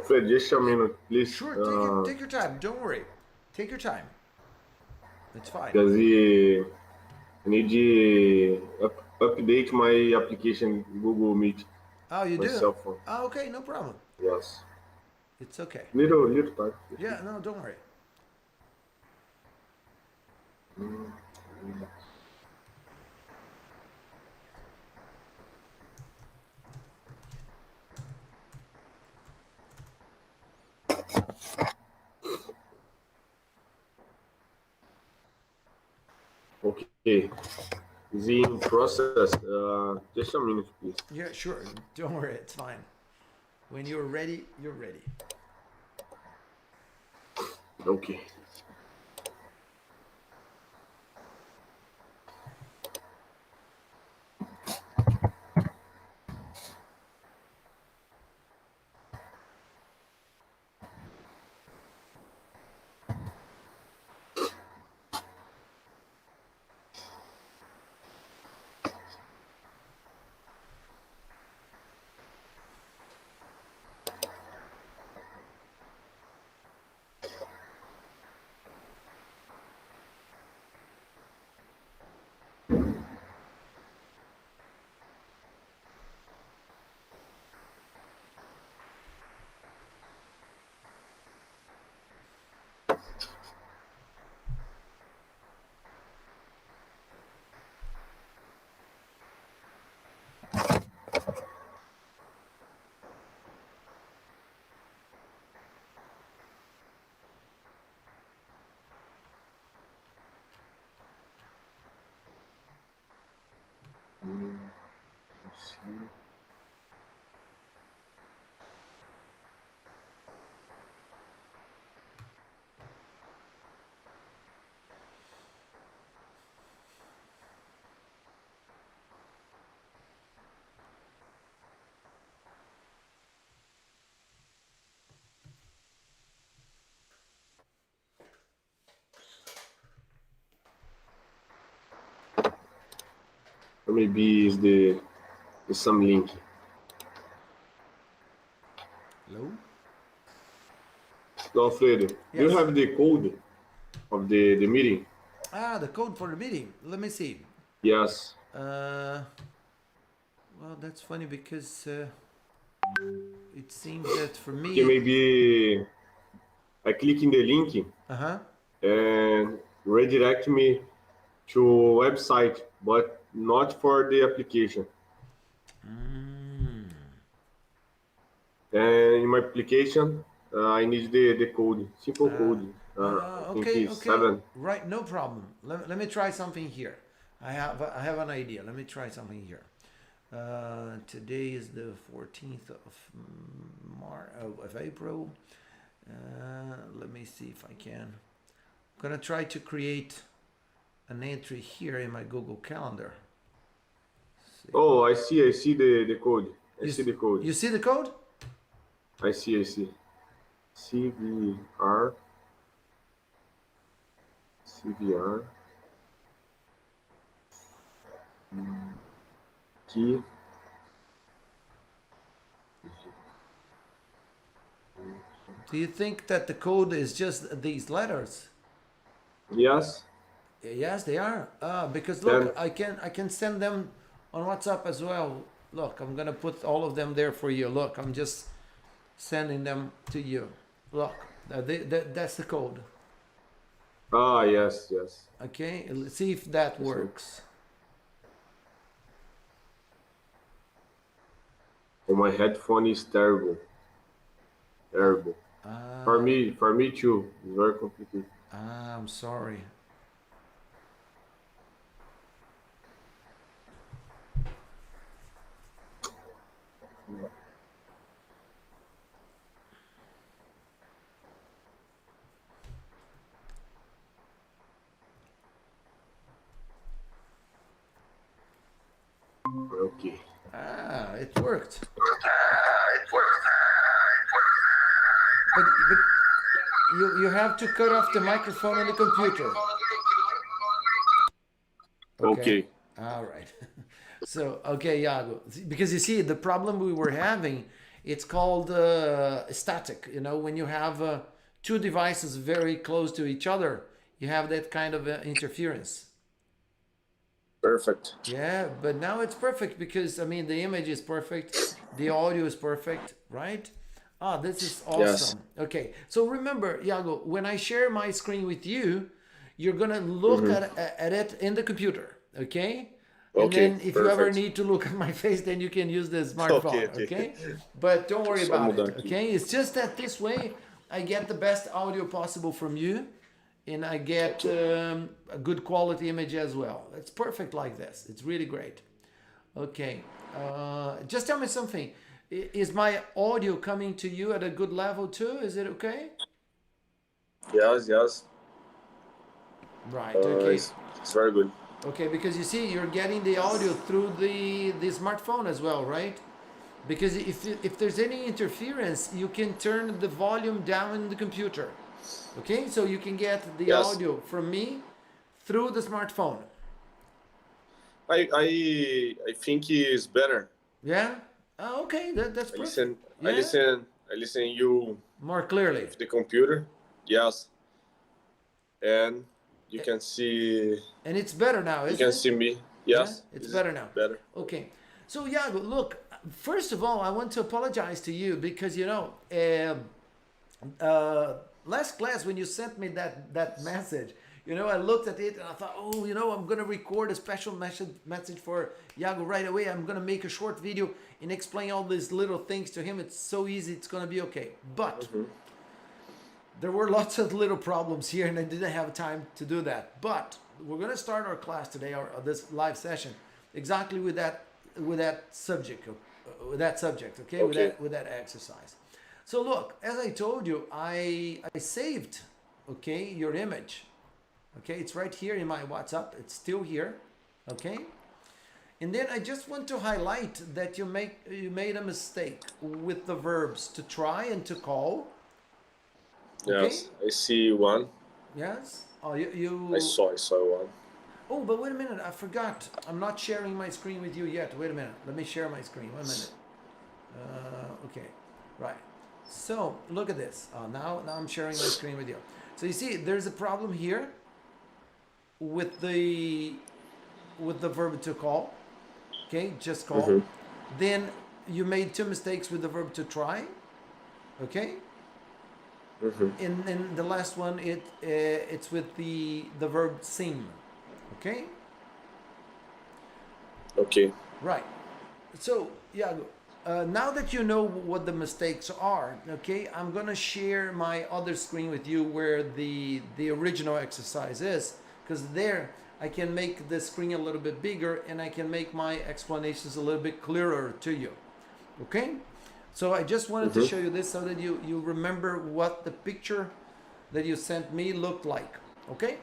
Fred, just a minute, please. Sure, take your time. Don't worry. Take your time. It's fine. Because I need to update my application Google Meet, Oh, you my do? cell phone. Oh, okay, no problem. Yes. It's okay. Little time. Yeah, no, don't worry. Okay. Is in process. Just a minute, please. Yeah, sure. Don't worry. It's fine. When you're ready, you're ready. Okay. Let's see. Or maybe is the some link. Hello? So, Alfredo, do you Yes. have the code of the meeting? Ah, the code for the meeting. Let me see. Yes. Uh, well, that's funny because it seems that for Okay, me. maybe I click in the link Uh huh. and redirect me to website, but not for the application. Mm. And in my application, I need the code, simple code. I think Okay, it's okay. 7. Right, no problem. Let me try something here. I have an idea. Let me try something here. Today is the 14th of of April. Let me see if I can. I'm gonna try to create an entry here in my Google Calendar. See. Oh, I see the code. I You see the code. you see the code? I see. CVR, CVR, key. Do you think that the code is just these letters? Yes. Yes, they are. Because look, Then, I can send them on WhatsApp as well. Look, I'm gonna put all of them there for you. Look, I'm just sending them to you. Look, that's the code. yes, yes. Okay, let's see if that Yes, sir. works. Oh, my headphone is terrible. Uh, Terrible. uh, For me too. It's very complicated. I'm sorry. Okay. It worked. But you have to cut off the microphone on the computer. Okay. Okay. All right. So, okay, Iago, because you see, the problem we were having It's called static. You know, when you have two devices very close to each other, you have that kind of interference. Perfect. Yeah, but now it's perfect because I mean the image is perfect, the audio is perfect, right? Ah, this is Yes. awesome. Okay, so remember, Iago, when I share my screen with you, you're gonna look Mm-hmm. at it in the computer, okay? And Okay, then if you ever perfect. need to look at my face, then you can use the Ok, smartphone, ok. okay? But don't worry Só about mudar it, aqui. okay? It's just that this way I get the best audio possible from you and I get a good quality image as well. It's perfect like this. It's really great. Okay. Just tell me something. Is my audio coming to you at a good level too? Is it okay? Yes, yes. Right. Okay. It's very good. Okay, because you see, you're getting the audio through the smartphone as well, right? Because if there's any interference, you can turn the volume down in the computer. Okay, so you can get the Yes. audio from me through the smartphone. I think it's better. Yeah. Oh, okay, that's I perfect. listen. I Yeah, listen. I listen you more clearly. with the computer. Yes, and you can see. And it's better now, You isn't can it? see me. Yeah, Yes, it's it's better now. better. Okay. So, Iago, look, first of all, I want to apologize to you because, you know, last class when you sent me that message, you know, I looked at it and I thought, oh, you know, I'm going to record a special message for Iago right away. I'm going to make a short video and explain all these little things to him. It's so easy. It's going to be okay. But there were lots of little problems here and I didn't have time to do that. But we're going to start our class today, or this live session, exactly with that subject, okay? Okay. With that exercise. So look, as I told you, I saved, okay, your image. Okay, it's right here in my WhatsApp. It's still here, okay? And then I just want to highlight that you made a mistake with the verbs to try and to call. Okay? Yes, I see one. Yes. Oh, you. I saw one. Oh, but wait a minute. I forgot. I'm not sharing my screen with you yet. Wait a minute. Let me share my screen. 1 minute. Okay. Right. So look at this. Now I'm sharing my screen with you. So you see, there's a problem here with the verb to call. Okay, just call. Then you made two mistakes with the verb to try. Okay. And then the last one, it's with the verb sing. Okay. Okay. Right. So Iago, now that you know what the mistakes are, okay, I'm gonna share my other screen with you where the original exercise is, because there I can make the screen a little bit bigger and I can make my explanations a little bit clearer to you. Okay? So I just wanted to show you this so that you remember what the picture that you sent me looked like. Okay?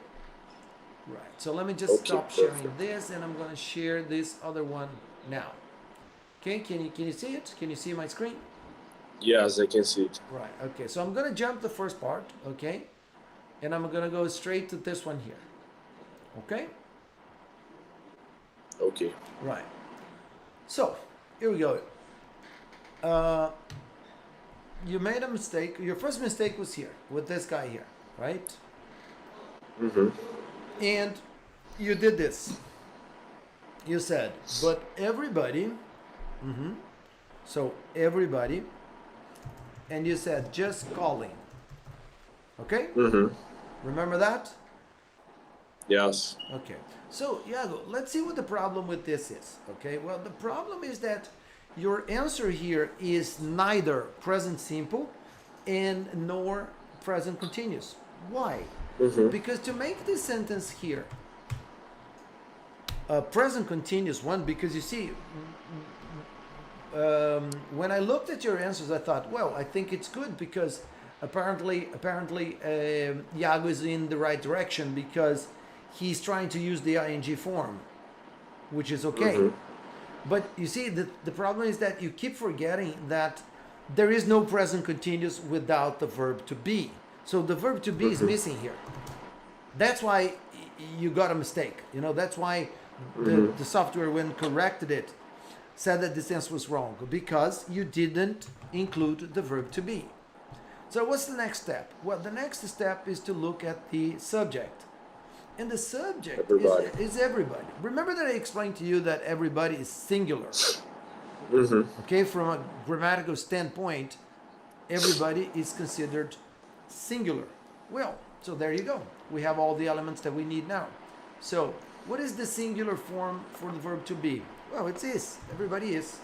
Right. So let me just stop sharing this and I'm going to share this other one now. Okay? Can you see it? Can you see my screen? Yes, I can see it. Right. Okay. So I'm going to jump the first part, okay? And I'm going to go straight to this one here. Okay? Okay. Right. So, here we go. You made a mistake. Your first mistake was here with this guy here, right? And you did this. You said, but everybody. So everybody, and you said just calling. Okay. Remember that? Yes. Okay. So Iago, let's see what the problem with this is. Okay. Well, the problem is that your answer here is neither present simple and nor present continuous. Why? Because to make this sentence here a present continuous one, because you see, when I looked at your answers, I thought, well, I think it's good because apparently, Iago is in the right direction because he's trying to use the ing form, which is okay. But you see, the problem is that you keep forgetting that there is no present continuous without the verb to be. So the verb to be is missing here. That's why you got a mistake. You know, that's why the software, when corrected it, said that this answer was wrong? Because you didn't include the verb to be. So what's the next step? Well, the next step is to look at the subject. And the subject is everybody. Remember that I explained to you that everybody is singular. Okay, from a grammatical standpoint, everybody is considered singular. Well, so there you go. We have all the elements that we need now. So, what is the singular form for the verb to be? Well, it's is. Everybody is.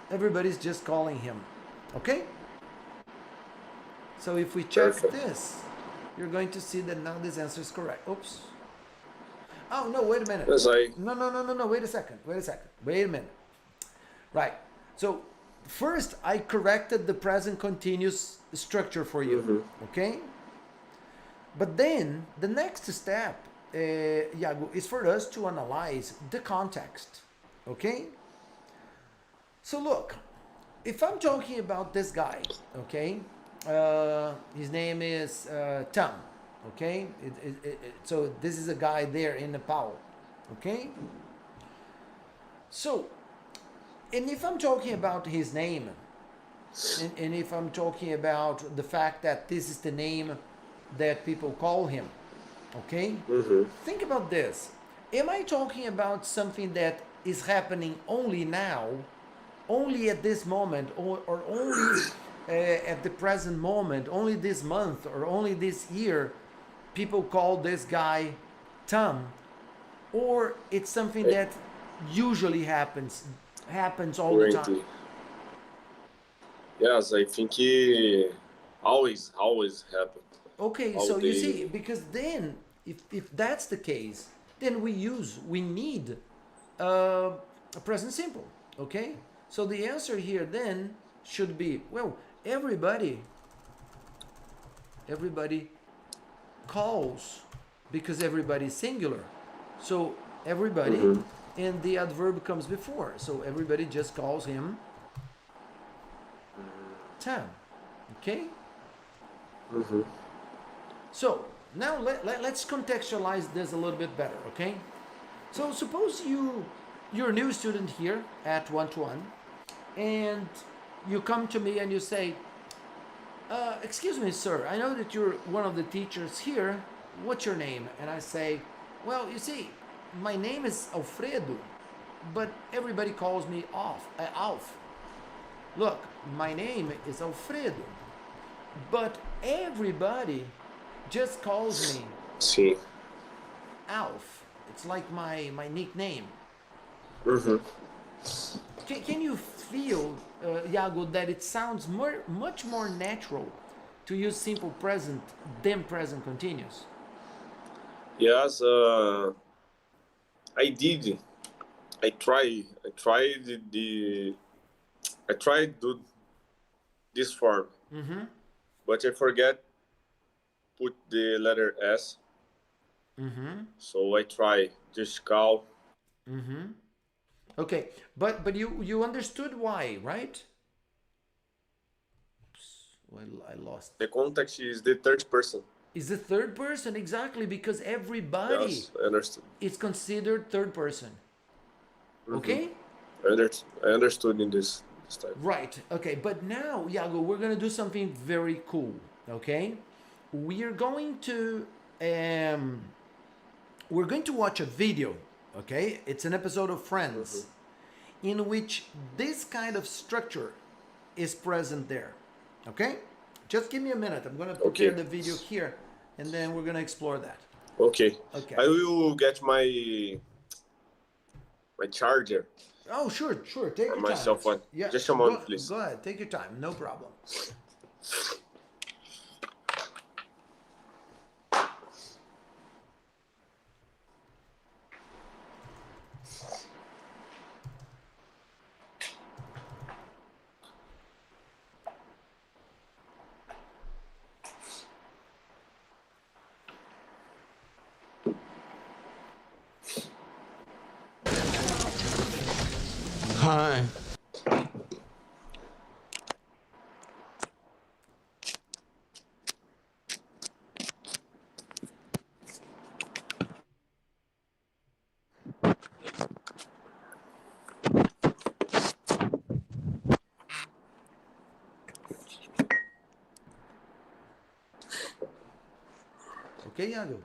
Everybody's just calling him. Okay? So if we check this, you're going to see that now this answer is correct. Oops. Oh, no, wait a minute. No, wait a second. Wait a minute. Right. So first I corrected the present continuous structure for you. Okay? But then the next step, Iago, is for us to analyze the context. Okay? So look, if I'm talking about this guy, okay, his name is Tom, okay? So this is a guy there in Nepal, okay? So, and if I'm talking about his name, and if I'm talking about the fact that this is the name that people call him, okay? Think about this. Am I talking about something that is happening only now, only at this moment, or only at the present moment, only this month, or only this year, people call this guy Tom? Or it's something that usually happens all the time? Yes, I think it always happens. Okay, so you see, because then, if that's the case, then we need a present simple, okay? So the answer here then should be, well, everybody calls, because everybody is singular. So everybody, and the adverb comes before. So everybody just calls him Tom, okay? So now let's contextualize this a little bit better, okay? So suppose you're a new student here at one-to-one, and you come to me and you say, excuse me, sir, I know that you're one of the teachers here. What's your name? And I say, well, you see, my name is Alfredo, but everybody calls me Alf. Look, my name is Alfredo, but everybody just calls me Alf. It's like my nickname. Can you feel, Iago, that it sounds much more natural to use simple present than present continuous? Yes, I did. I tried do this form, but I forget put the letter S. So I try just call. Okay, but you understood why, right? Well, I lost. The context is the third person. Is the third person, exactly, because everybody I understood. is considered third person. Okay? I understood in this time. Right. Okay, but now, Iago, we're gonna do something very cool. Okay? We're going to watch a video. Okay? It's an episode of Friends in which this kind of structure is present there. Okay? Just give me a minute. I'm going to prepare the video here, and then we're going to explore that. Okay. Okay. I will get my charger. Oh, sure. Take your time. My cell phone. Yeah. Just a moment, please. Go ahead. Take your time. No problem. Hi. Okay, Iago.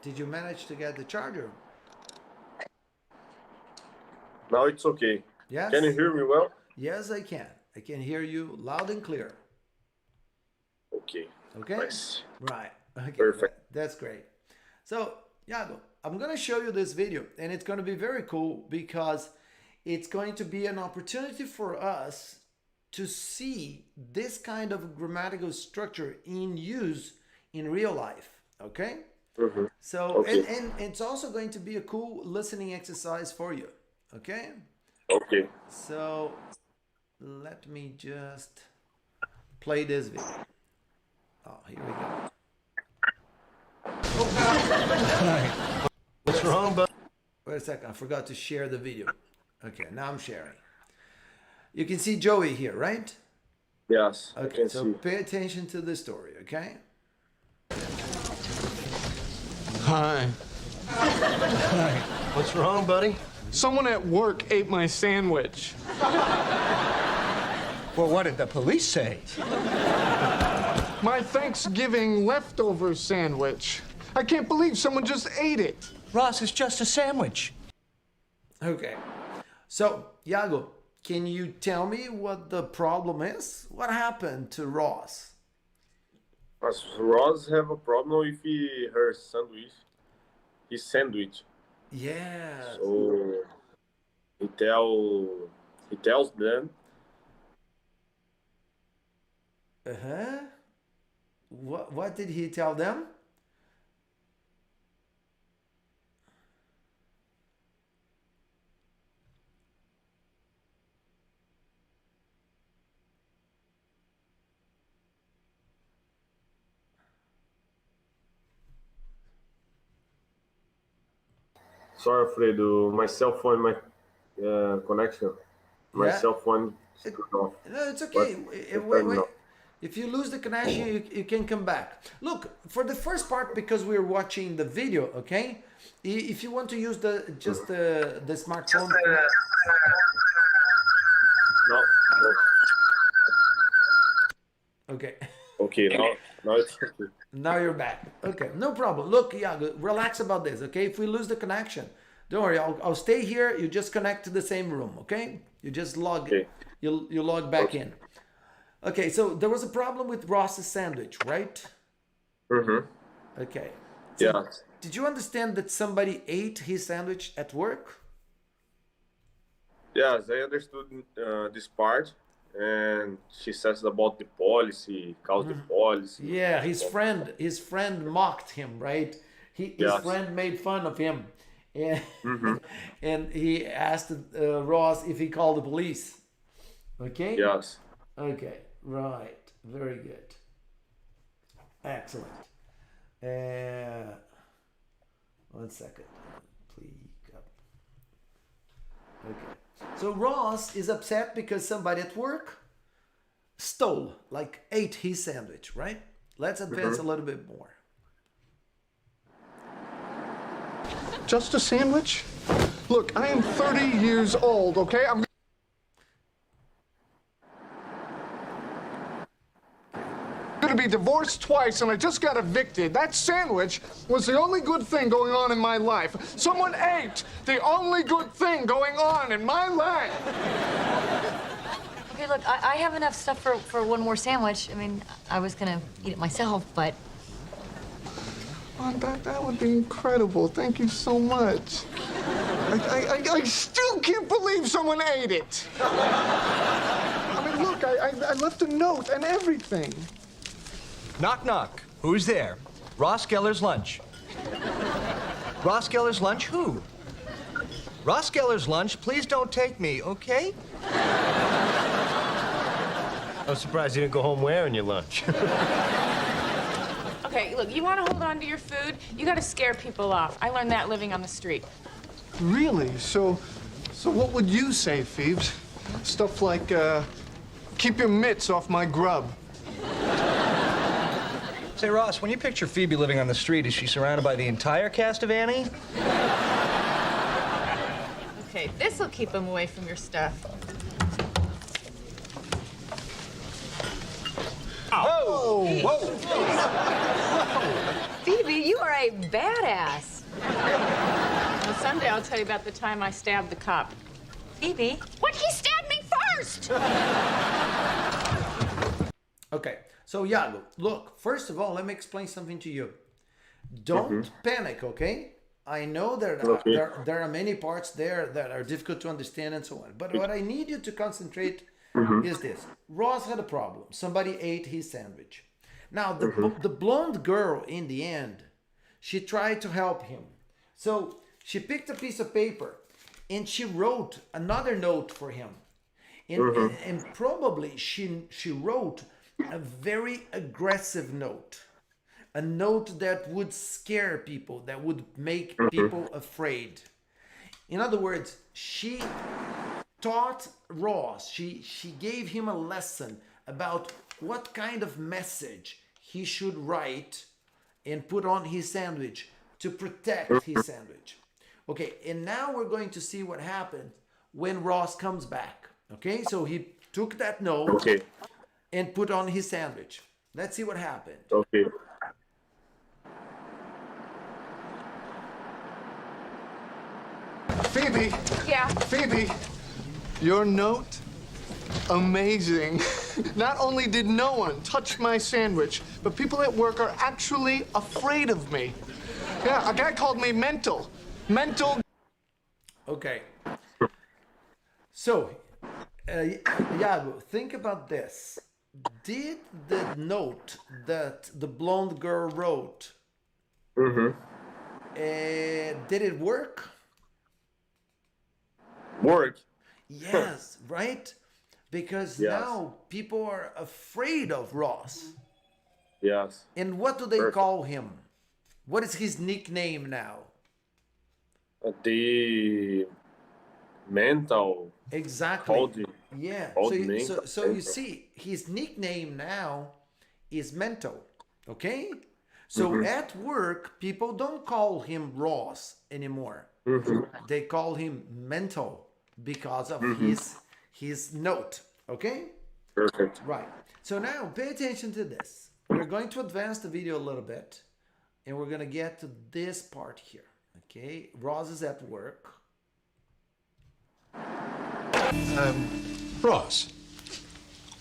Did you manage to get the charger? Now it's okay. Yes? Can you hear me well? Yes, I can. I can hear you loud and clear. Okay. Okay? Nice. Right. Okay. Perfect. That's great. So, Iago, I'm going to show you this video, and it's going to be very cool because it's going to be an opportunity for us to see this kind of grammatical structure in use in real life. Okay? Mm-hmm. So, Okay. and it's also going to be a cool listening exercise for you. Okay? Okay. So, let me just play this video. Oh, here we go. What's wrong, bud? Wait a second, I forgot to share the video. Okay, now I'm sharing. You can see Joey here, right? Yes. I Okay, can so see. pay attention to the story, okay? Hi. Hi. What's wrong, buddy? Someone at work ate my sandwich. Well, what did the police say? My Thanksgiving leftover sandwich. I can't believe someone just ate it. Ross, it's just a sandwich. Okay. So, Iago, can you tell me what the problem is? What happened to Ross? Does Ross have a problem with her sandwich? His sandwich. Yeah. So he tells them. Uh-huh. What did he tell them? Sorry, Alfredo. My cell phone, my connection, my Yeah. cell phone is turned off. No, it's okay. But Wait. If you lose the connection, you can come back. Look, for the first part, because we're watching the video, okay? If you want to use the smartphone. No. Okay. Okay. Now it's okay. Now you're back. Okay, no problem. Look, Iago, relax about this, okay? If we lose the connection, don't worry. I'll stay here. You just connect to the same room, okay? You just log. Okay. You log back in. Okay, so there was a problem with Ross's sandwich, right? Mm-hmm. Okay. Yeah. Did you understand that somebody ate his sandwich at work? Yes, I understood this part, and she says about the policy, calls the policy. Yeah, his friend mocked him, right? His Yes. friend made fun of him, and Mm-hmm. and he asked Ross if he called the police. Okay. Yes. Okay. Right. Very good. Excellent. 1 second. Please. Okay. So Ross is upset because somebody at work stole, like ate his sandwich, right? Let's advance a little bit more. Just a sandwich? Look, I am 30 years old, okay? I'm gonna be divorced twice and I just got evicted. That sandwich was the only good thing going on in my life. Someone ate the only good thing going on in my life. Okay, look, I have enough stuff for one more sandwich. I mean, I was gonna eat it myself, but Oh, that would be incredible. Thank you so much. I still can't believe someone ate it. I mean, look, I left a note and everything. Knock, knock. Who's there? Ross Geller's lunch. Ross Geller's lunch? Who? Ross Geller's lunch? Please don't take me, okay? I'm surprised you didn't go home wearing your lunch. Okay, look, you want to hold on to your food? You got to scare people off. I learned that living on the street. Really? So what would you say, Phoebes? Stuff like, keep your mitts off my grub. Say, Ross, when you picture Phoebe living on the street, is she surrounded by the entire cast of Annie? Okay, this will keep them away from your stuff. Whoa! Phoebe, you are a badass. Well, someday I'll tell you about the time I stabbed the cop. Phoebe. What? He stabbed me first! Okay, so Iago, look, first of all, let me explain something to you. Don't panic, okay? I know there are many parts there that are difficult to understand and so on. But what I need you to concentrate is this. Ross had a problem. Somebody ate his sandwich. Now, the blonde girl, in the end, she tried to help him. So she picked a piece of paper and she wrote another note for him. And probably she wrote a very aggressive note. A note that would scare people, that would make people afraid. In other words, she taught Ross, she gave him a lesson about what kind of message he should write and put on his sandwich to protect his sandwich. Okay, and now we're going to see what happened when Ross comes back. Okay, so he took that note and put on his sandwich. Let's see what happened. Okay. Phoebe, Yeah. Phoebe, your note, amazing. Not only did no one touch my sandwich, but people at work are actually afraid of me. Yeah, a guy called me mental. Mental. Okay. So, Iago, think about this. Did the note that the blonde girl wrote, did it work? Work. Yes, right? Because now people are afraid of Ross. Yes. And what do they call him? What is his nickname now? The mental. Exactly. Called Yeah. called So, me so you mental. see, his nickname now is Mental. Okay? So at work, people don't call him Ross anymore. They call him Mental because of his note. Okay? Perfect. Right. So now pay attention to this. We're going to advance the video a little bit and we're going to get to this part here. Okay? Ross is at work. Ross,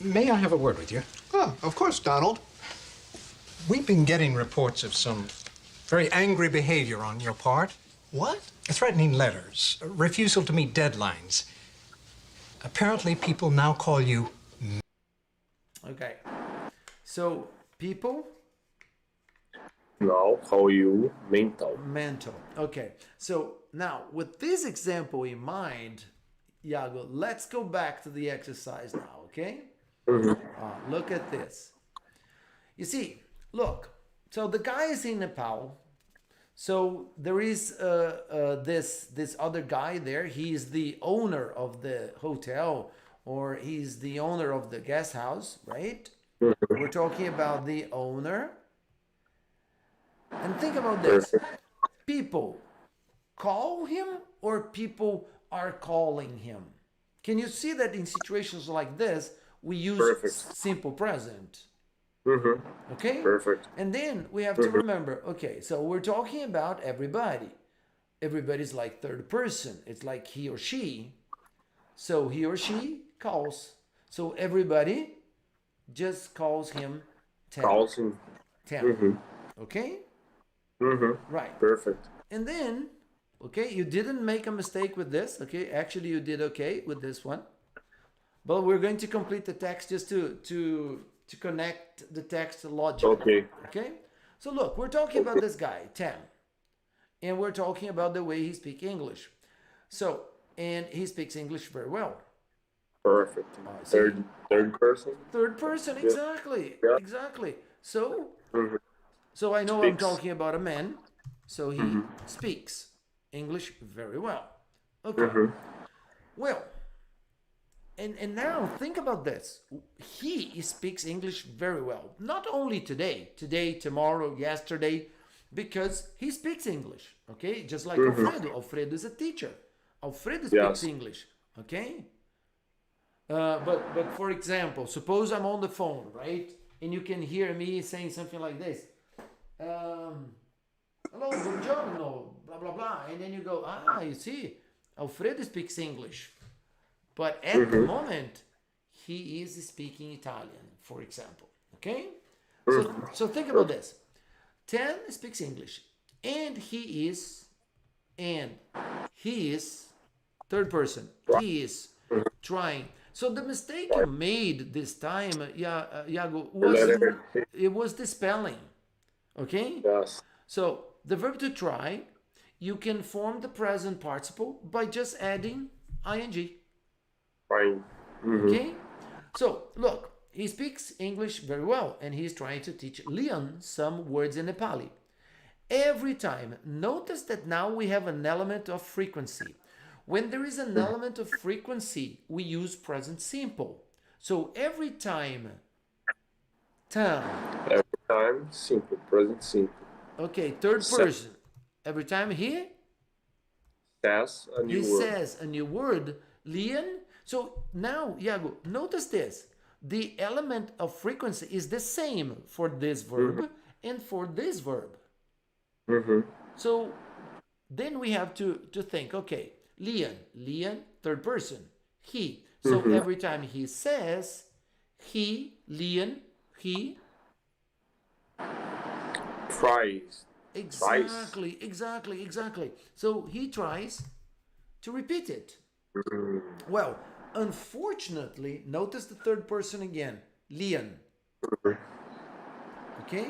may I have a word with you? Oh, of course, Donald. We've been getting reports of some very angry behavior on your part. What? Threatening letters, refusal to meet deadlines. Apparently, people now call you... Okay. So, people, Now call you mental. mental. Okay. So, now with this example in mind, Iago, let's go back to the exercise now, okay? Look at this. You see, look. So the guy is in Nepal. So there is this other guy there. He's the owner of the hotel, or he's the owner of the guest house, right? We're talking about the owner. And think about this. People call him or people are calling him? Can you see that in situations like this, we use simple present? Okay? Perfect. And then we have to remember, okay, so we're talking about everybody. Everybody's like third person. It's like he or she. So he or she calls. So everybody just calls him 10. Calls him. 10. Okay? Right. Perfect. And then, okay, you didn't make a mistake with this. Okay, actually you did okay with this one. But we're going to complete the text just to connect the text logically. Okay? So look, we're talking about this guy, 10. And we're talking about the way he speaks English. So, and he speaks English very well. Perfect. Third person. Third person, exactly. Yeah. Exactly. So, so I know I'm talking about a man. So he speaks English very well. Okay. Well, and now think about this. He speaks English very well. Not only today, tomorrow, yesterday, because he speaks English. Okay, just like Alfredo. Alfredo is a teacher. Alfredo speaks English. Okay. But for example, suppose I'm on the phone, right? and you can hear me saying something like this. Hello, buongiorno, blah, blah, blah. And then you go, you see, Alfredo speaks English. But at the moment, he is speaking Italian, for example. Okay? So think about this. 10 speaks English. And he is third person. He is trying. So the mistake you made this time, Iago, was the spelling. Okay? Yes. So the verb to try, you can form the present participle by just adding ing. Fine. Okay? So look, he speaks English very well and he's trying to teach Leon some words in Nepali. Every time, notice that now we have an element of frequency. When there is an element of frequency, we use present simple. So every time, Every time, simple, present simple. Okay, third person. Every time he Says a new word. says a new word, Leon. So now, Iago, notice this. The element of frequency is the same for this verb and for this verb. So then we have to think, okay, Leon, third person, he. So every time he says, Leon, he. Tries. Exactly. So he tries to repeat it. Well, unfortunately, notice the third person again, Leon. Okay?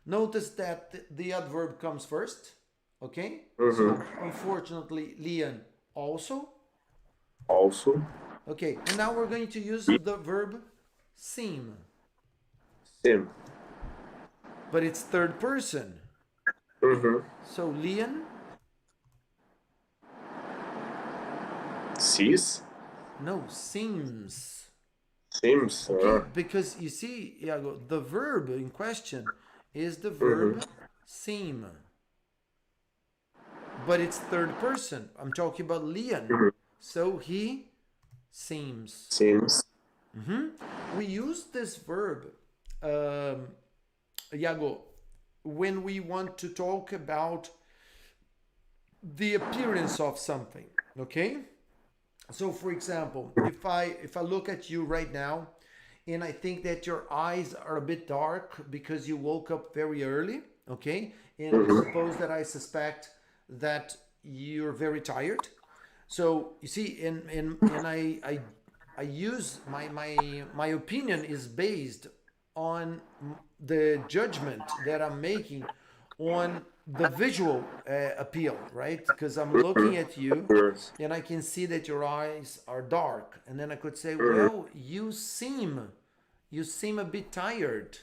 Notice that the adverb comes first. Okay? So unfortunately, Leon also. Also. Okay, and now we're going to use the verb seem. Sim. But it's third person. So Leon Sees. no seems. Seems. Okay, because you see, Iago, the verb in question is the verb seem. But it's third person. I'm talking about Leon. So he seems. Seems. We use this verb, Iago, when we want to talk about the appearance of something. Okay? So for example, if I look at you right now and I think that your eyes are a bit dark because you woke up very early, okay? And suppose that I suspect that you're very tired. So you see, and I use my opinion is based on the judgment that I'm making on the visual appeal, right? Because I'm looking at you and I can see that your eyes are dark, and then I could say, well, you seem a bit tired.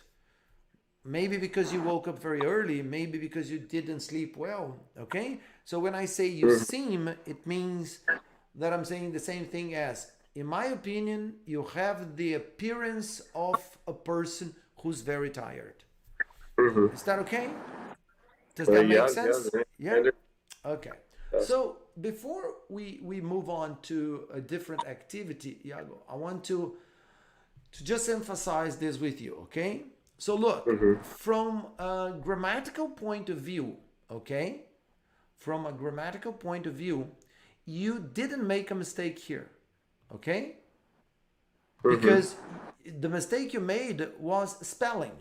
Maybe because you woke up very early, maybe because you didn't sleep well, okay? So when I say you seem, it means that I'm saying the same thing as, in my opinion, you have the appearance of a person who's very tired. Is that okay? Does that make sense? Yeah? Okay. So before we move on to a different activity, Iago, I want to just emphasize this with you, okay? So look, from a grammatical point of view, okay? From a grammatical point of view, you didn't make a mistake here, okay? Because the mistake you made was spelling.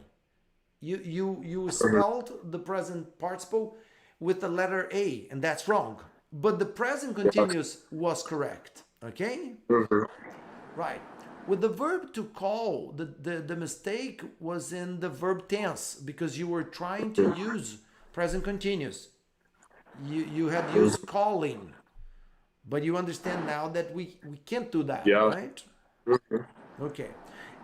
You spelled the present participle with the letter A, and that's wrong. But the present continuous was correct, okay? Right. With the verb to call, the mistake was in the verb tense because you were trying to use present continuous. You had used calling, but you understand now that we can't do that, right? Okay.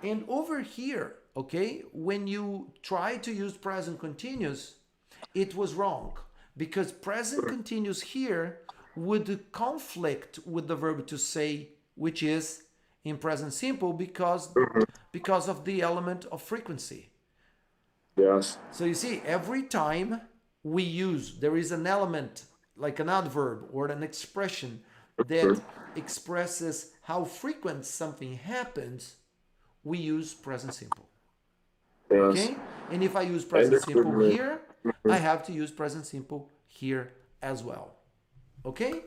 And over here, okay, when you try to use present continuous, it was wrong because present continuous here would conflict with the verb to say, which is in present simple because of the element of frequency. Yes. So you see, every time we use, there is an element like an adverb or an expression that expresses how frequent something happens, we use present simple. Yes. Okay? And if I use present understood, simple man. here, I have to use present simple here as well. Okay?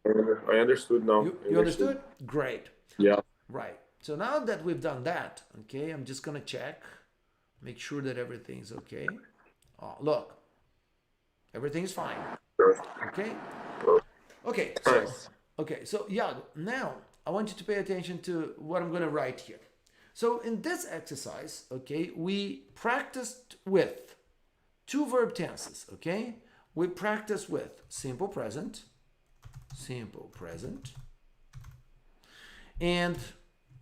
I understood now. You understood? Great. Yeah. Right. So now that we've done that, okay, I'm just gonna check, make sure that everything's okay. Oh, look, everything's fine. Perfect. Okay. Perfect. Okay. So Nice. okay. So Iago, now I want you to pay attention to what I'm gonna write here. So in this exercise, okay, we practiced with two verb tenses. Okay, we practiced with simple present, and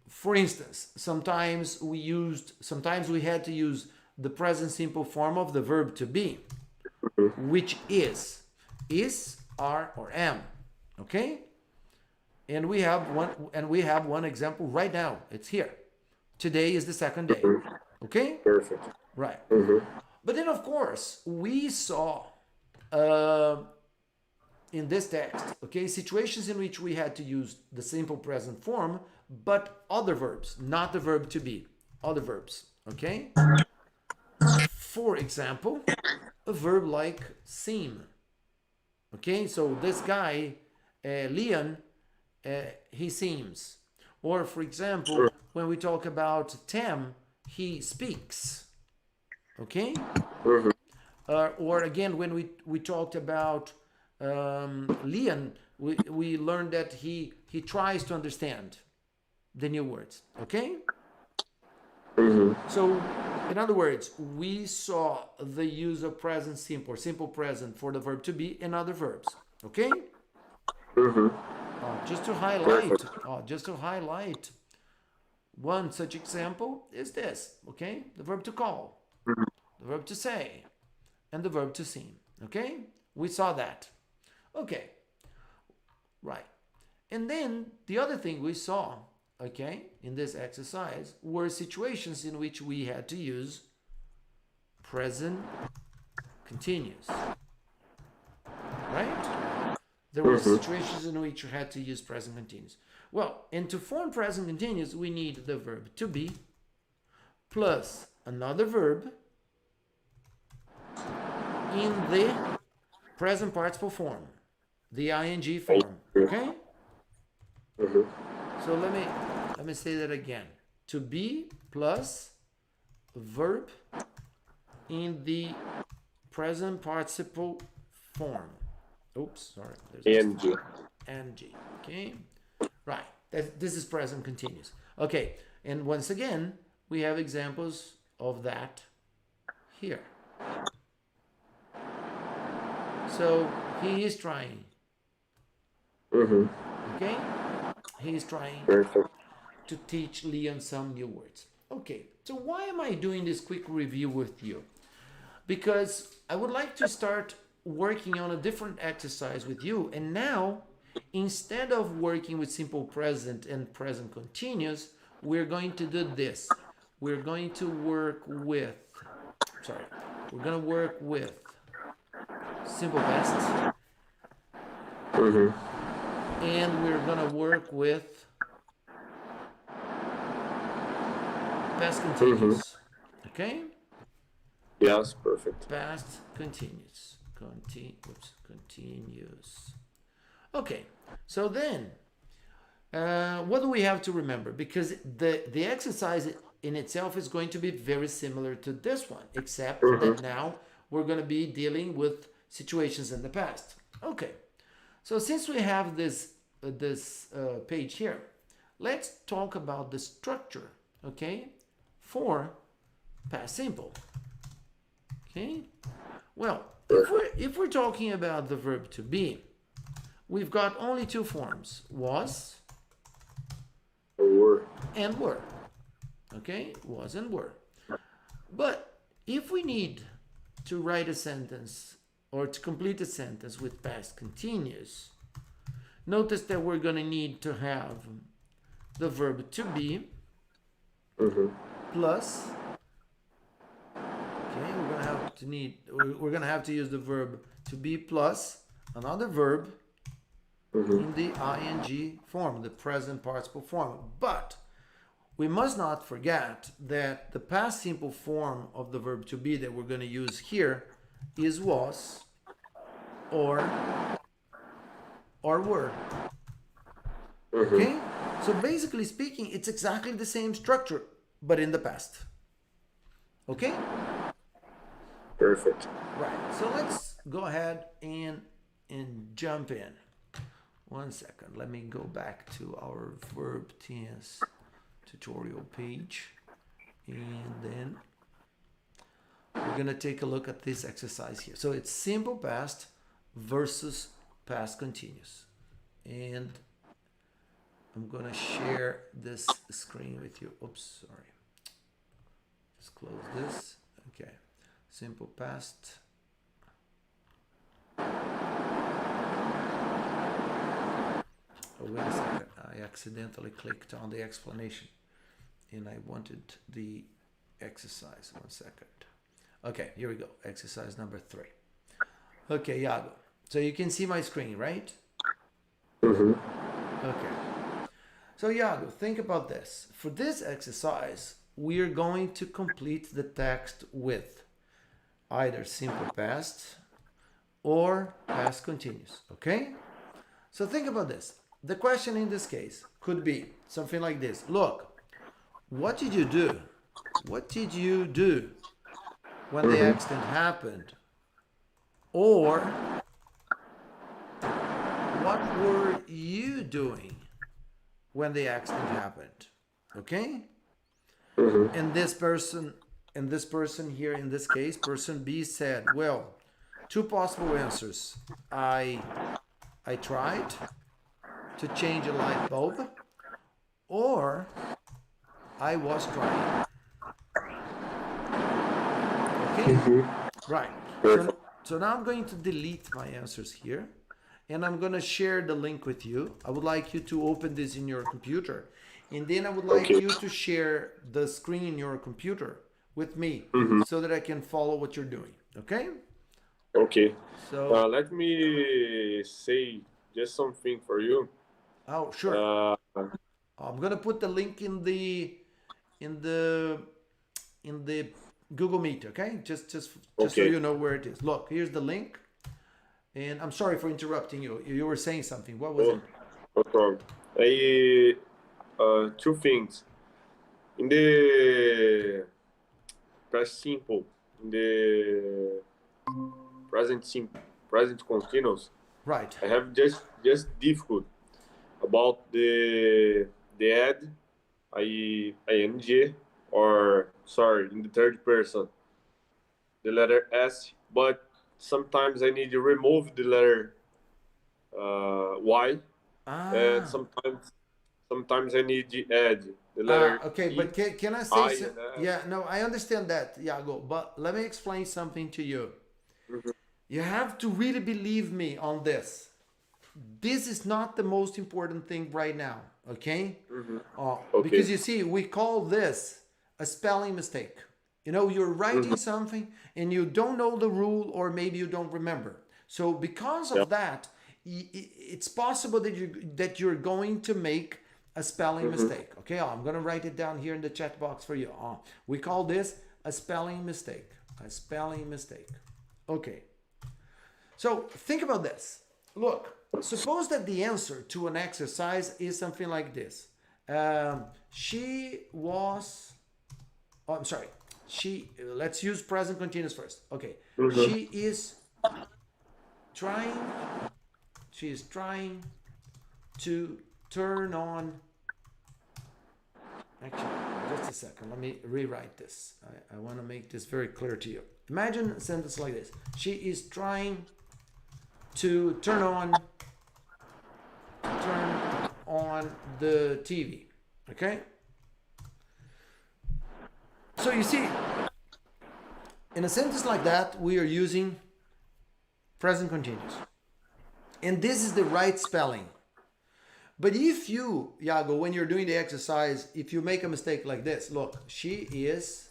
for instance, sometimes we had to use the present simple form of the verb to be, which is, are, or am. Okay? And we have one example right now. It's here. Today is the second day. Okay? Perfect. Right. But then of course, we saw in this text, okay, situations in which we had to use the simple present form, but other verbs, not the verb to be, other verbs, okay? For example, a verb like seem, okay? So this guy, Leon, he seems. Or for example, when we talk about Tam, he speaks, okay? Or again, when we talked about Leon, we learned that he tries to understand the new words. Okay? So, in other words, we saw the use of present simple or simple present for the verb to be in other verbs. Okay? Just to highlight, one such example is this. Okay? The verb to call, the verb to say, and the verb to seem. Okay? We saw that. Okay, right. And then the other thing we saw, okay, in this exercise were situations in which we had to use present continuous, right? There were situations in which you had to use present continuous. Well, and to form present continuous, we need the verb to be plus another verb in the present participle form. The ing form, okay? So let me say that again. To be plus verb in the present participle form. Oops, sorry. Ing. Ing, okay? Right, this is present continuous. Okay, and once again, we have examples of that here. So he is trying. Okay? He is trying to teach Leon some new words. Okay, so why am I doing this quick review with you? Because I would like to start working on a different exercise with you. And now, instead of working with simple present and present continuous, we're going to do this. We're going to work with, simple past. And we're gonna work with past continuous. Okay? Yes, perfect. Past continuous. Continuous. Okay, so then, what do we have to remember? Because the exercise in itself is going to be very similar to this one, except that now we're going to be dealing with situations in the past. Okay, so since we have this page here, let's talk about the structure, okay, for past simple. Okay, well, if we're talking about the verb to be, we've got only two forms: was and were. Okay, was and were. But if we need to write a sentence or to complete a sentence with past continuous, notice that we're going to need to have the verb to be plus, okay, we're going to have to use the verb to be plus another verb in the ing form, the present participle form. But we must not forget that the past simple form of the verb to be that we're going to use here is was or were. Okay? So basically speaking, it's exactly the same structure, but in the past. Okay? Perfect. Right. So let's go ahead and jump in. 1 second. Let me go back to our verb tense tutorial page, and then we're gonna take a look at this exercise here. So it's simple past versus past continuous, and I'm gonna share this screen with you. Oops, sorry. Just close this. Okay. Simple past. Oh, wait a second. I accidentally clicked on the explanation and I wanted the exercise. 1 second. Okay, here we go. Exercise number 3. Okay, Iago. So you can see my screen, right? Okay. So Iago, think about this. For this exercise, we are going to complete the text with either simple past or past continuous, okay? So think about this. The question in this case could be something like this. Look, what did you do? What did you do when the accident happened? Or what were you doing when the accident happened? Okay? And this person here in this case, person B said, well, 2 possible answers. I tried to change a light bulb, or I was trying. Okay? Right. So now I'm going to delete my answers here, and I'm going to share the link with you. I would like you to open this in your computer, and then I would like you to share the screen in your computer with me so that I can follow what you're doing. Okay? Okay. So Let me say just something for you. oh, sure. I'm gonna put the link in the Google Meet. Okay, just so Okay. you know where it is. Look, here's the link. And I'm sorry for interrupting you. You were saying something. What was it? No problem. 2 things. In the past simple, in the present continuous, Right. I have just difficult about the add ing, or sorry, in the third person, the letter s, but sometimes I need to remove the letter y, and Ah. sometimes I need to add the letter Okay, e, but can I say I, so? and Yeah, no, I understand that, Iago, but let me explain something to you. You have to really believe me on this. This is not the most important thing right now, okay? Okay. Because you see, we call this a spelling mistake. You know, you're writing something and you don't know the rule, or maybe you don't remember. So because of that, it's possible that you're going to make a spelling mistake. Okay, I'm going to write it down here in the chat box for you. We call this a spelling mistake. A spelling mistake. Okay. So think about this. Look, suppose that the answer to an exercise is something like this. She was... Oh, I'm sorry. Let's use present continuous first. Okay. She is trying to turn on... Actually, just a second. Let me rewrite this. I want to make this very clear to you. Imagine a sentence like this. She is trying to turn on the TV. Okay? So you see, in a sentence like that, we are using present continuous. And this is the right spelling. But if you, Iago, when you're doing the exercise, if you make a mistake like this, look, she is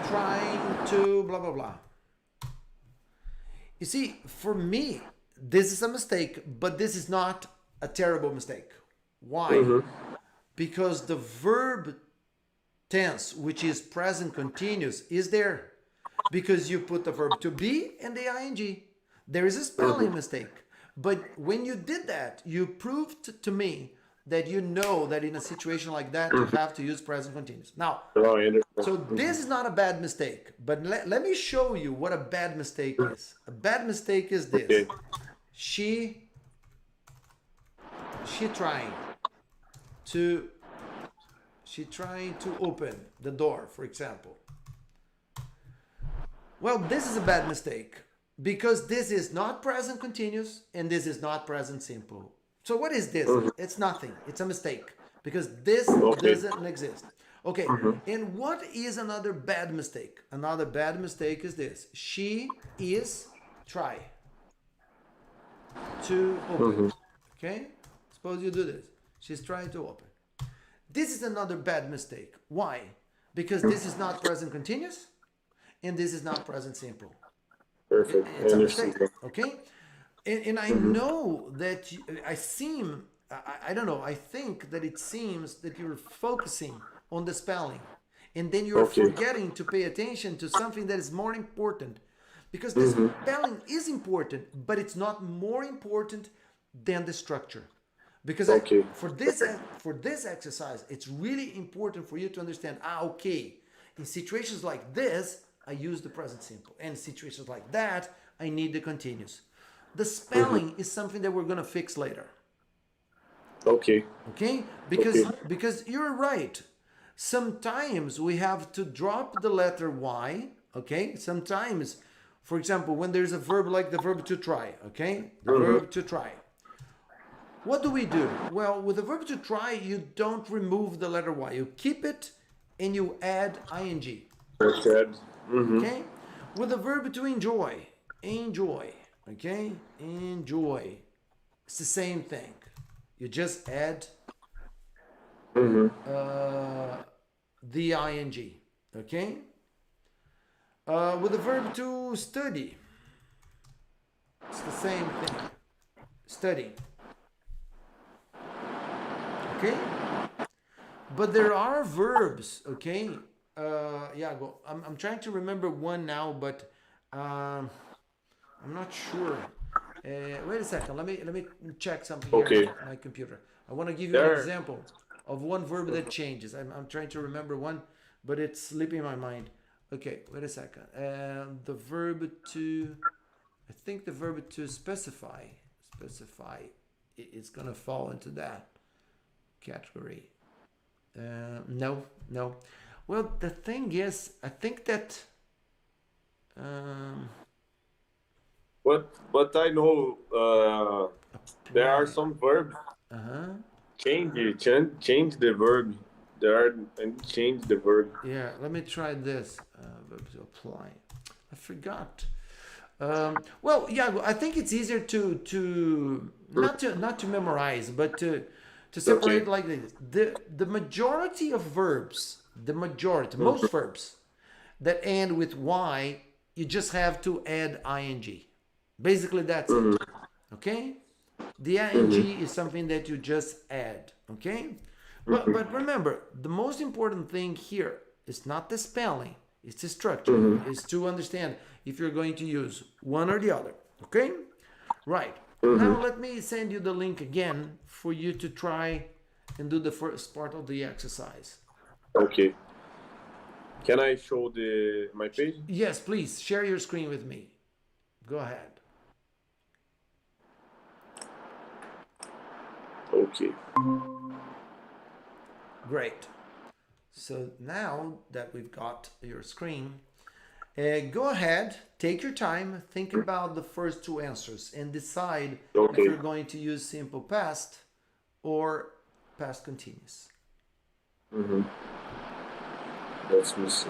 trying to blah, blah, blah. You see, for me, this is a mistake, but this is not a terrible mistake. Why? Because the verb tense, which is present continuous, is there because you put the verb to be and the ing. There is a spelling mistake. But when you did that, you proved to me that you know that in a situation like that, you have to use present continuous. Now, Oh, I understand. so this is not a bad mistake, but let me show you what a bad mistake is. A bad mistake is this. Okay. She trying to open the door, for example. Well, this is a bad mistake because this is not present continuous and this is not present simple. So what is this? It's nothing. It's a mistake because this doesn't exist. Okay. And what is another bad mistake? Another bad mistake is this. She is try to open. Okay? Suppose you do this. She's trying to open. This is another bad mistake. Why? Because this is not present continuous and this is not present simple. Perfect. It's I a understand. mistake. Okay? And I know that I don't know, I think that it seems that you're focusing on the spelling and then you're forgetting to pay attention to something that is more important. Because the spelling is important, but it's not more important than the structure. Because for this exercise, it's really important for you to understand, in situations like this, I use the present simple. And in situations like that, I need the continuous. The spelling is something that we're going to fix later. Okay. Okay? Because you're right. Sometimes we have to drop the letter Y. Okay? Sometimes, for example, when there's a verb like the verb to try. Okay? The verb to try. What do we do? Well, with the verb to try, you don't remove the letter Y. You keep it and you add ing. Okay? With the verb to enjoy. Okay? Enjoy. It's the same thing. You just add the ing. Okay? With the verb to study. It's the same thing. Study. Okay? But there are verbs, okay? Iago, I'm trying to remember one now, but I'm not sure. Wait a second. Let me check something here on my computer. I want to give you an example of one verb that changes. I'm trying to remember one, but it's slipping my mind. Okay, wait a second. The verb to, I think the verb to specify is gonna fall into that category. No. Well, the thing is, I think that. But I know there are some verbs change the verb. Change the verb. Yeah, let me try this. Verb to apply. I forgot. Well, yeah, I think it's easier to not to memorize, but to separate like this. The majority of verbs, most verbs that end with Y, you just have to add ing. Basically, that's it. Okay? The ing is something that you just add. Okay? But remember, the most important thing here is not the spelling, it's the structure. It's to understand if you're going to use one or the other. Okay? Right. Now let me send you the link again for you to try and do the first part of the exercise. Okay. Can I show my page? Yes, please. Share your screen with me. Go ahead. Okay. Great. So now that we've got your screen, go ahead, take your time, think about the first two answers and decide if you're going to use simple past or past continuous. Let me see.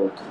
Pronto.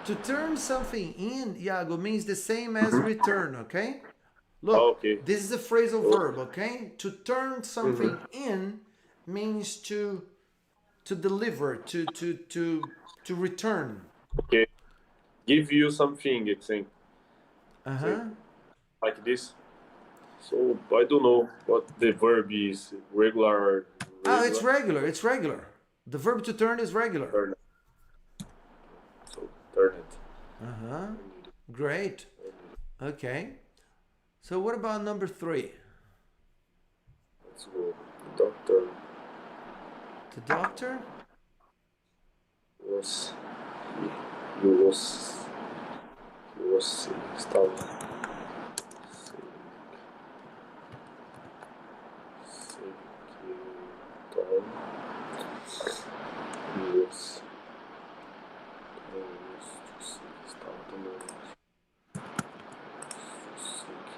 To turn something in, Iago, means the same as return, okay? Look, Okay. this is a phrasal verb, okay? To turn something in means to deliver, to return. Okay. Give you something, I think. Uh-huh. Like this. So I don't know what the verb is. Regular. Oh, it's regular, it's regular. The verb to turn is regular. Turn it. So turn it. Uh-huh. Great. Okay. So what about number 3? Let's go. Doctor The doctor? was he was sick. Estava sick. Sick. Então, he was too sick. Estava também sick.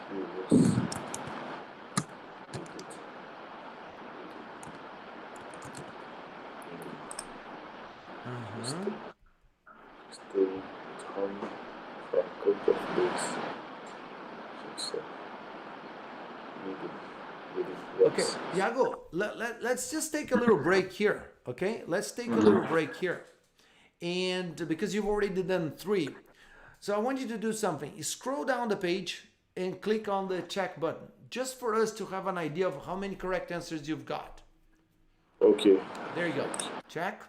He was Uh-huh. stay at home for a couple of days. So, Okay, Iago, let's just take a little break here, okay? Let's take a little break here. And because you've already done 3, so I want you to do something. Scroll down the page and click on the check button, just for us to have an idea of how many correct answers you've got. Okay. There you go. Check.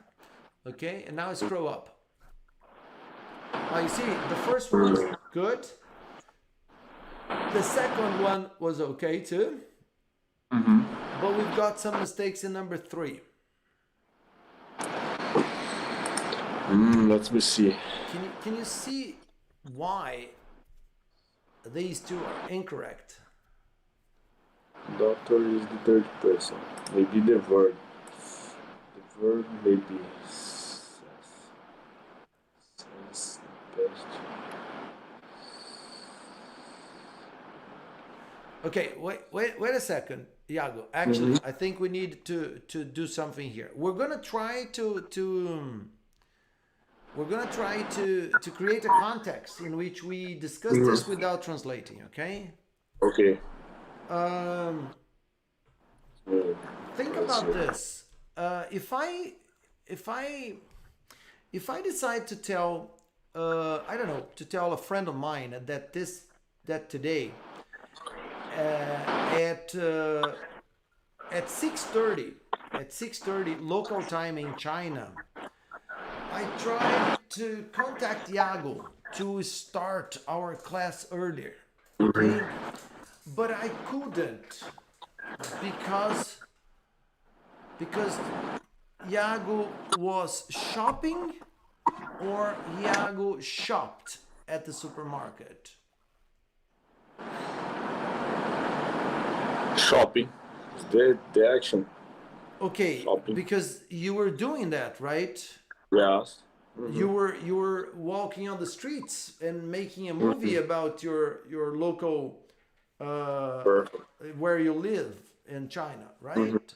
Okay, and now scroll up. You see, the first one was good. The second one was okay too. But we've got some mistakes in number 3. Let me see. Can you see why these 2 are incorrect? Doctor is the third person. Maybe the verb. The verb maybe says best. Okay, wait a second, Iago. Actually, I think we need to do something here. We're gonna try to create a context in which we discuss this without translating. Okay. Okay. Think about this. If I decide to tell, I don't know, to tell a friend of mine that today at 6:30 local time in China, I tried to contact Iago to start our class earlier, okay? But I couldn't because Iago was shopping or Iago shopped at the supermarket. Shopping. The action. Okay, Shopping. because you were doing that, right? Yes. You were walking on the streets and making a movie about your local where you live in China, right?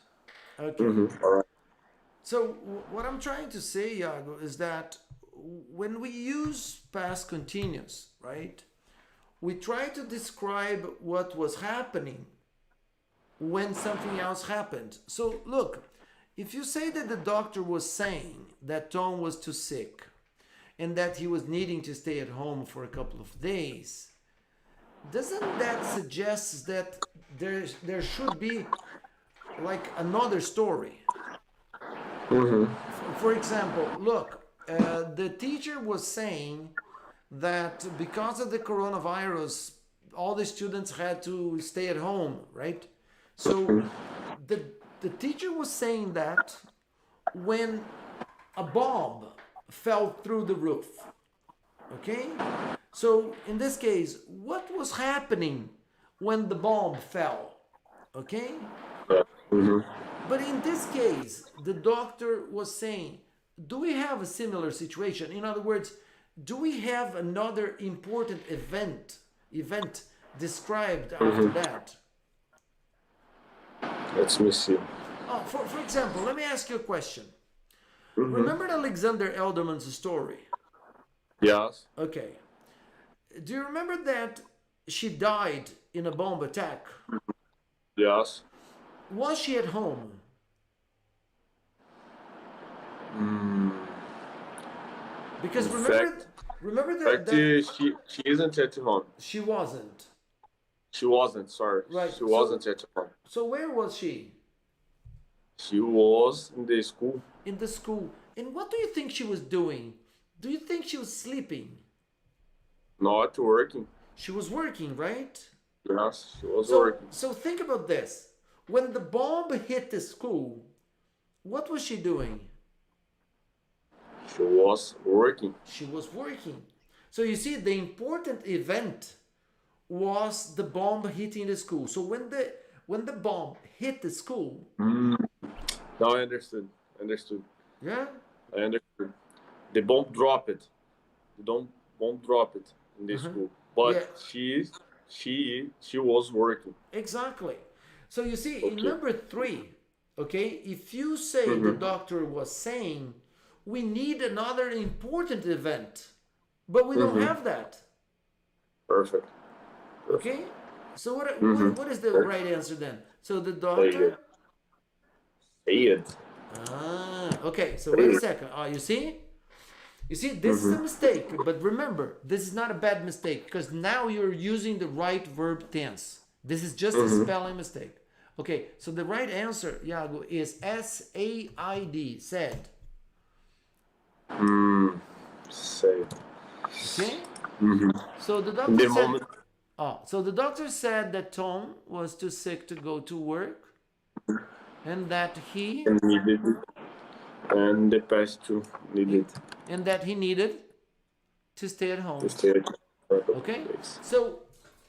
Okay. All right. So what I'm trying to say, Iago, is that when we use past continuous, right? We try to describe what was happening when something else happened. So look, if you say that the doctor was saying that Tom was too sick and that he was needing to stay at home for a couple of days, doesn't that suggest that there should be like another story? for example, look, the teacher was saying that because of the coronavirus, all the students had to stay at home, right? So the teacher was saying that when a bomb fell through the roof, okay? So in this case, what was happening when the bomb fell, okay? But in this case, the doctor was saying, do we have a similar situation? In other words, do we have another important event described after that? Let me see. Oh, for example, let me ask you a question. Remember Alexander Elderman's story? Yes. Okay. Do you remember that she died in a bomb attack? Yes. Was she at home? Because In remember fact, she isn't at home. she wasn't. She wasn't, sorry. Right, She wasn't at home. So where was she? She was in the school. In the school. And what do you think she was doing? Do you think she was sleeping? Not working. She was working, right? Yes, she was working. So think about this. When the bomb hit the school, what was she doing? She was working. She was working. So you see, the important event was the bomb hitting the school. So when the bomb hit the school, Now I understood. yeah, I understood. The bomb dropped. The bomb dropped in the school. But Yeah. she was working. exactly. So you see, in Okay. number 3, okay, if you say the doctor was saying we need another important event, but we don't have that, Perfect. okay? So what is the right answer then? So the Very doctor. good. Say it. Okay, so wait a second. You see? You see, this is a mistake, but remember, this is not a bad mistake because now you're using the right verb tense. This is just a spelling mistake. Okay, so the right answer, Iago, is SAID, said. Say it. Okay? So the doctor The said. moment. So the doctor said that Tom was too sick to go to work, and that he Needed it. And the past two needed needed to stay at home. to stay at the Okay? place. So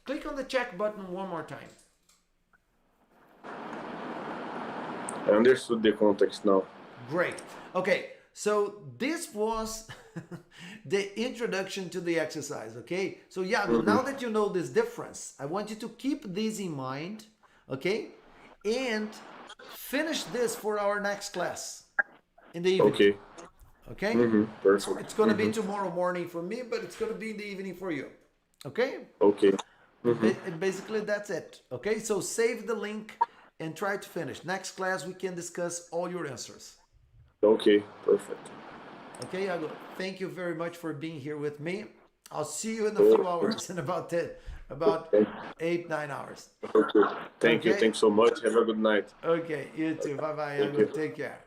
click on the check button one more time. I understood the context now. Great. Okay, so this was the introduction to the exercise, okay? So Iago, now that you know this difference, I want you to keep this in mind, okay? And finish this for our next class in the evening. Okay. Okay? Perfect. It's going to be tomorrow morning for me, but it's going to be in the evening for you. Okay? Okay. And basically that's it. Okay? So save the link and try to finish. Next class we can discuss all your answers. Okay. Perfect. Okay, Iago, thank you very much for being here with me. I'll see you in a few hours, in about 8-9 hours. Okay. Thank you. Okay. Thanks so much. Have a good night. Okay, you too. Bye-bye, Thank Iago. you. Take care.